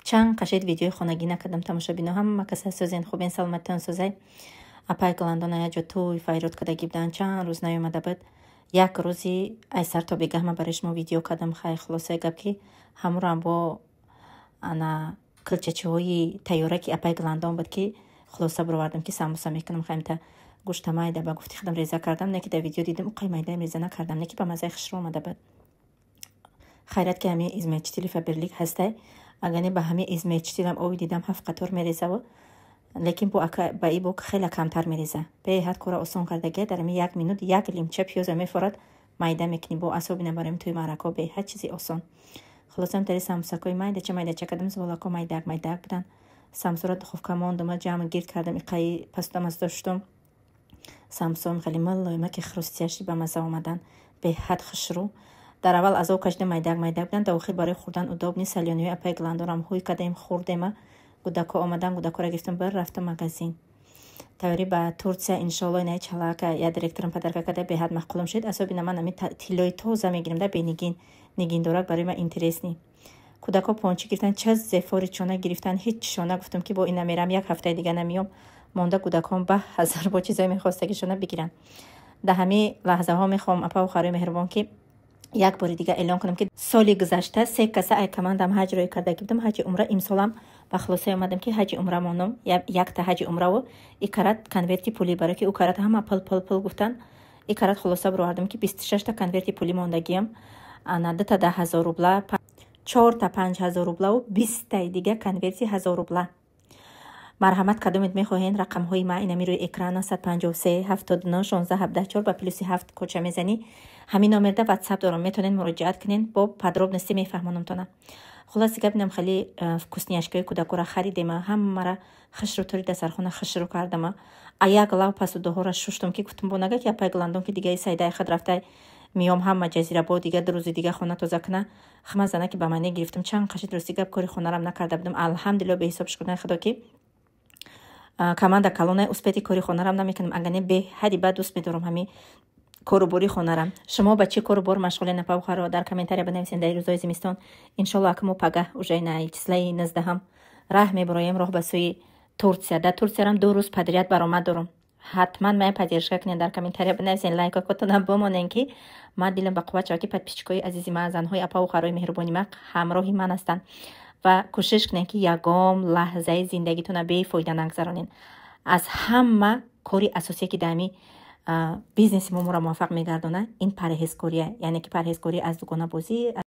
چند قشید ویدیوی خانگی نکردم тамошобино ҳама каса сӯзен хубин саломатон сӯзай апай гландона я ҷо туй файрод кардагӣ буданд чанд рӯз наёмада буд як рӯзи айсар то бегаҳ ман барои шумо видео кардам хай хулосаи гап ки ҳамурам бо ана килчачиҳои тайёра ки апай гландон буд ки хулоса бировардам ки самбуса мекунам хаймта гӯшта майда ба гуфти худам реза кардам не ки дар видео дидам уқай майдаам реза накардам не ки ба мазаи хушро омада буд хайрат ки ҳамин измаичтили фаберлик ҳастай агар не ба ҳамин измаичтилам ови дидам 7 қатор мереза лекин ба и бо хеле камтар мереза беҳад кора осон кардагия дар ҳамин 1 минут 1 лимча пиёза мефорад майда мекунӣ бо асоби набарем туи марако беҳад чизи осон хулосам тари самбусакои майдача кардам зуволако майдак буданд самбусаро духовка мондам ҷамъ гирд кардам иқаи пастамазда шудам самбусаом хеле миллоима ки хрустяши ба маза омадан беҳад хушрӯ дар аввал аз об кашидам майдак буданд дар охир барои хӯрдан удоб нест салёниҳои апай гландонам ҳуй кадаем хӯрдема гудако омадан гудакоро гирифтам бар рафтам магазин таври ба Турция иншоалло инаи чалака я директорам падарка када беҳад мақулам шуд асоби на ман ами тиллои тоза мегирам да бенигин нигиндорак барои ман интересни кудако пончи гирифтан час зефори чона гирифтан ҳеҷ чишона гуфтам ки бо ина мерам як ҳафтаи дига намиём монда кудакон ба ҳазар бо чизое мехостагишона бигиранд дар ҳамин лаҳзаҳо мехоҳам апа ухарои меҳрубон ки як бори дига эълон кунам ки соли гузашта 3 каса айкамандам ҳаҷро кардаги будам ҳаҷи умра имсолам ба хулосае омадам ки ҳаҷи умра монам якта ҳаҷи умраву икарат конверти пулӣ барои ки укарат ҳама пул гуфтан икарат хулоса бировардам ки 26 та конверти пулӣ мондагиам ана 2 та 10,000 рубла 4 та 5,000 рублаву 20 таи дига конверти 1000 рубла марҳамат кадомед мехоҳед рақамҳои ма ина мирои экрана 153 79 16 74 ба плюси 7 коча мезанӣ ҳамин номерда ватсап дорам метавонед муроҷиат кунед бо подробности мефаҳмонамтона хулоси гап инам хеле вкусняшкаи кудакора харидем ҳамара хишру тори дастархона хишру кардама аяк лав пасудоҳора шуштам ки гуфтам бо нага ки апай гландон ки дигаи сайдаи худ рафта миём ҳама ҷазирабод дига 2 рӯзи дига хона тоза куна хама зана ки ба ман гирифтам чанд қашид рости гап кори хонарам накарда будам алҳамдулилла бе ҳисоб шукрнаи худо ки команда калонаи успети кори хонарам намекунам агар не бе ҳади ба дӯст медорам ҳамин корубори хонарам шумо ба чӣ корубор машғулен апа ухаро дар комментария бинависен дар рӯзои зимистон иншолло акмо пагah уже на числаи 19 раҳ мебароем роҳ ба сӯи Турция дар Турциярам 2 рӯз падрият баромад дорам ҳатман мая поддержка кунед дар комментария бинависен лайкакотонам бимонен ки ман дилам ба қувват шава ки подписчикои азизи ман занҳои апа ухарои меҳрубони ман ҳамроҳи ман ҳастанд ва кӯшиш кунед ки ягом лаҳзаи зиндагитона бефоида нагзаронед аз ҳама кори асосие ки дами бизнеси моро муваффақ мегардона ин парҳезкория яъне ки парҳезкорӣ аз дугонабозӣ